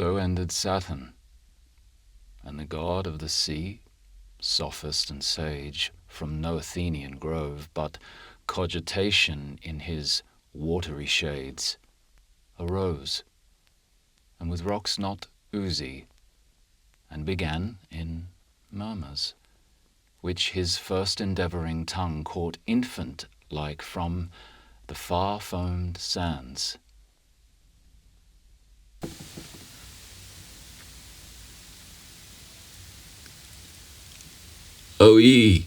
So ended Saturn, and the god of the sea, sophist and sage, from no Athenian grove, but cogitation in his watery shades, arose, and with rocks not oozy, and began in murmurs, which his first endeavouring tongue caught infant-like from the far-foamed sands. O ye,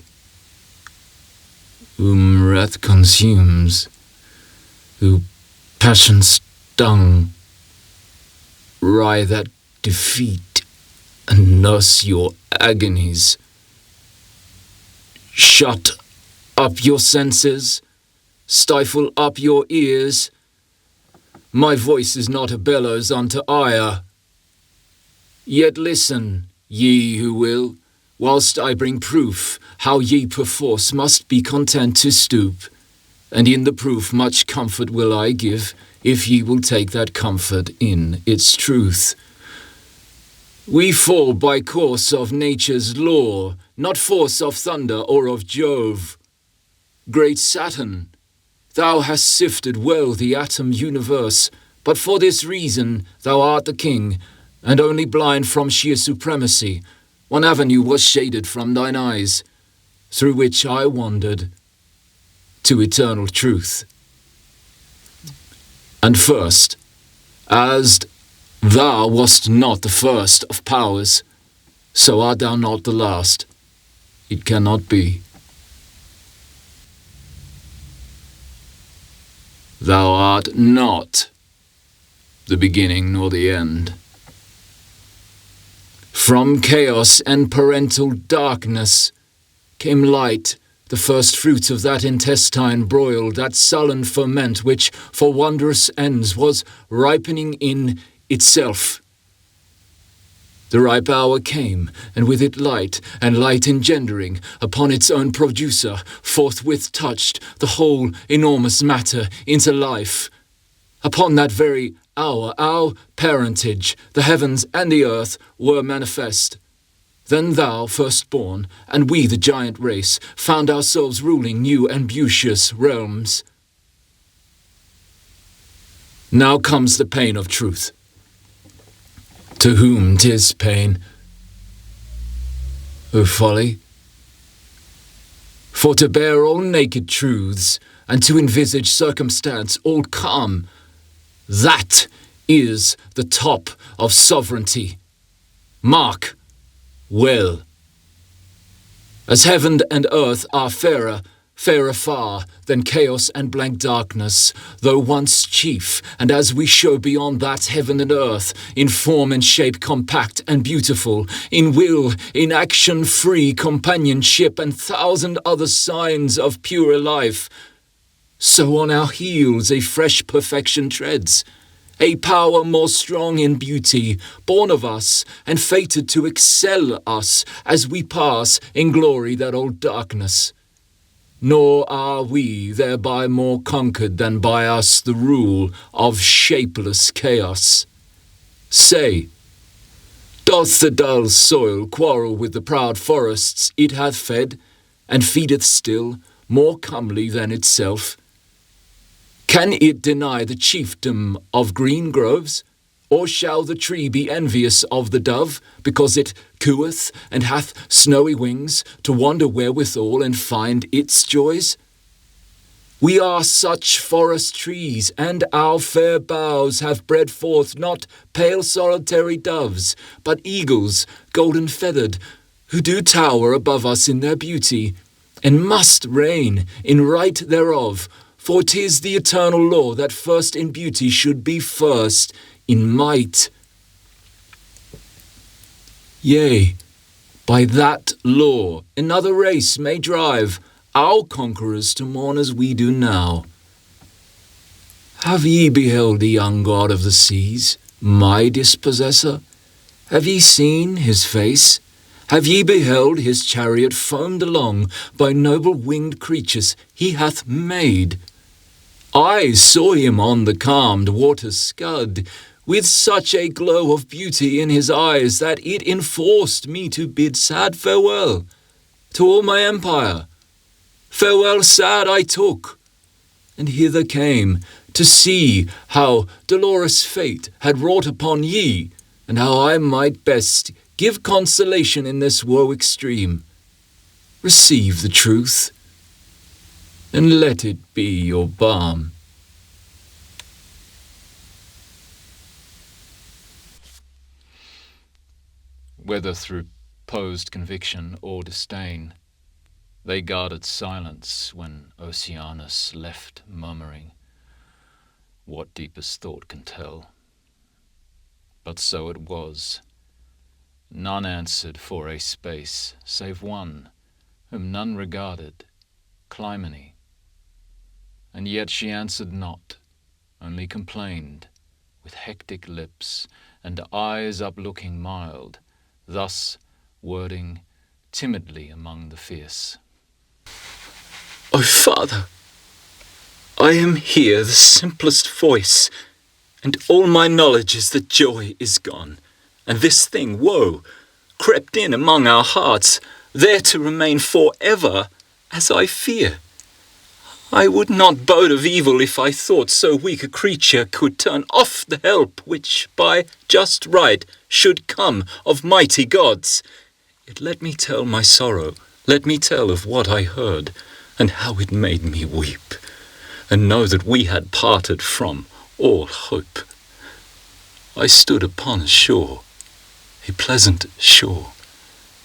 whom wrath consumes, who passion stung, writhe at defeat and nurse your agonies. Shut up your senses, stifle up your ears. My voice is not a bellows unto ire. Yet listen, ye who will, whilst I bring proof how ye perforce must be content to stoop, and in the proof much comfort will I give, if ye will take that comfort in its truth. We fall by course of nature's law, not force of thunder or of Jove. Great Saturn, thou hast sifted well the atom universe, but for this reason thou art the king, and only blind from sheer supremacy. One avenue was shaded from thine eyes, through which I wandered to eternal truth. And first, as thou wast not the first of powers, so art thou not the last. It cannot be. Thou art not the beginning nor the end. From chaos and parental darkness came light, the first fruits of that intestine broil, that sullen ferment which for wondrous ends was ripening in itself. The ripe hour came, and with it light, and light engendering upon its own producer, forthwith touched the whole enormous matter into life. Upon that very hour, our parentage, the heavens and the earth, were manifest. Then thou, firstborn, and we, the giant race, found ourselves ruling new and beauteous realms. Now comes the pain of truth. To whom 'tis pain, O folly? For to bear all naked truths, and to envisage circumstance all calm, that is the top of sovereignty. Mark well. As heaven and earth are fairer far than chaos and blank darkness, though once chief, and as we show beyond that heaven and earth, in form and shape compact and beautiful, in will, in action free, companionship, and thousand other signs of purer life, so on our heels a fresh perfection treads, a power more strong in beauty, born of us, and fated to excel us as we pass in glory that old darkness. Nor are we thereby more conquered than by us the rule of shapeless chaos. Say, doth the dull soil quarrel with the proud forests it hath fed, and feedeth still, more comely than itself? Can it deny the chiefdom of green groves? Or shall the tree be envious of the dove, because it cooeth and hath snowy wings, to wander wherewithal and find its joys? We are such forest trees, and our fair boughs have bred forth not pale solitary doves, but eagles golden feathered, who do tower above us in their beauty, and must reign in right thereof, for 'tis the eternal law that first in beauty should be first in might. Yea, by that law another race may drive our conquerors to mourn as we do now. Have ye beheld the young god of the seas, my dispossessor? Have ye seen his face? Have ye beheld his chariot foamed along by noble winged creatures he hath made? I saw him on the calmed waters scud, with such a glow of beauty in his eyes that it enforced me to bid sad farewell to all my empire. Farewell sad I took, and hither came to see how dolorous fate had wrought upon ye, and how I might best give consolation in this woe extreme. Receive the truth, and let it be your balm. Whether through posed conviction or disdain, they guarded silence when Oceanus left murmuring, what deepest thought can tell? But so it was. None answered for a space, save one, whom none regarded, Clymene. And yet she answered not, only complained, with hectic lips and eyes uplooking mild, thus wording timidly among the fierce. O Father, I am here the simplest voice, and all my knowledge is that joy is gone, and this thing, woe, crept in among our hearts, there to remain forever, as I fear. I would not boast of evil if I thought so weak a creature could turn off the help which, by just right, should come of mighty gods. Yet let me tell my sorrow, let me tell of what I heard, and how it made me weep, and know that we had parted from all hope. I stood upon a shore, a pleasant shore,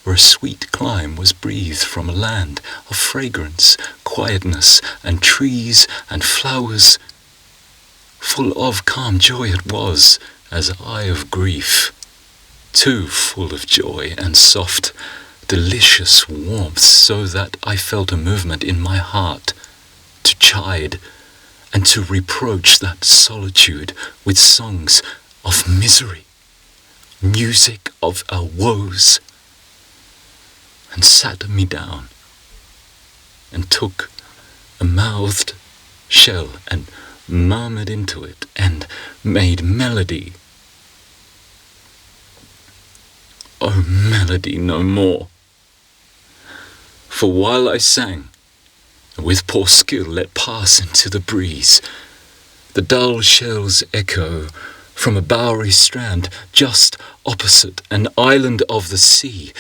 where a sweet clime was breathed from a land of fragrance, quietness, and trees and flowers. Full of calm joy it was, as I of grief, too full of joy and soft, delicious warmth, so that I felt a movement in my heart to chide and to reproach that solitude with songs of misery, music of our woes, and sat me down and took a mouthed shell and murmured into it and made melody. Oh, melody no more. For while I sang, with poor skill let pass into the breeze, the dull shell's echo from a bowery strand just opposite an island of the sea,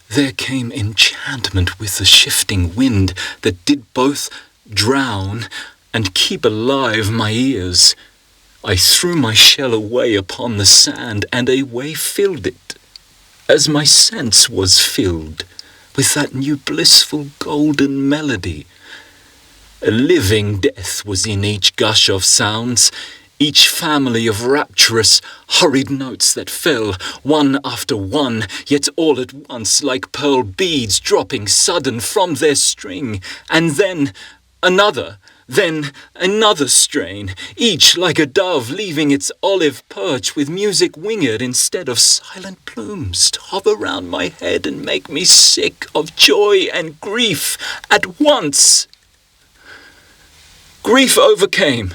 there came enchantment with the shifting wind that did both drown and keep alive my ears. I threw my shell away upon the sand, and a way filled it, as my sense was filled with that new blissful golden melody. A living death was in each gush of sounds, each family of rapturous, hurried notes that fell, one after one, yet all at once, like pearl beads dropping sudden from their string, and then another strain, each like a dove leaving its olive perch with music winged instead of silent plumes, to hover round my head and make me sick of joy and grief at once. Grief overcame,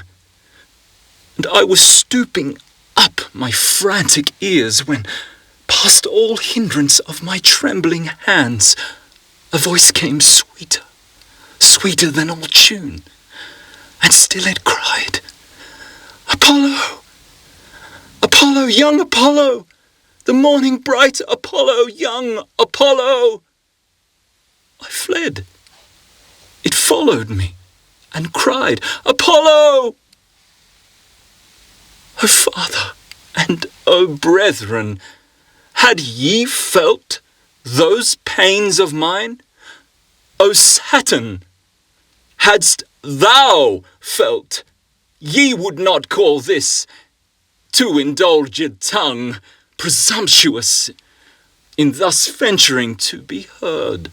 and I was stooping up my frantic ears when, past all hindrance of my trembling hands, a voice came sweeter, sweeter than all tune, and still it cried, Apollo! Apollo, young Apollo! The morning bright Apollo, young Apollo! I fled. It followed me and cried, Apollo! O Father, and O brethren, had ye felt those pains of mine? O Saturn, hadst thou felt, ye would not call this too indulged tongue presumptuous in thus venturing to be heard.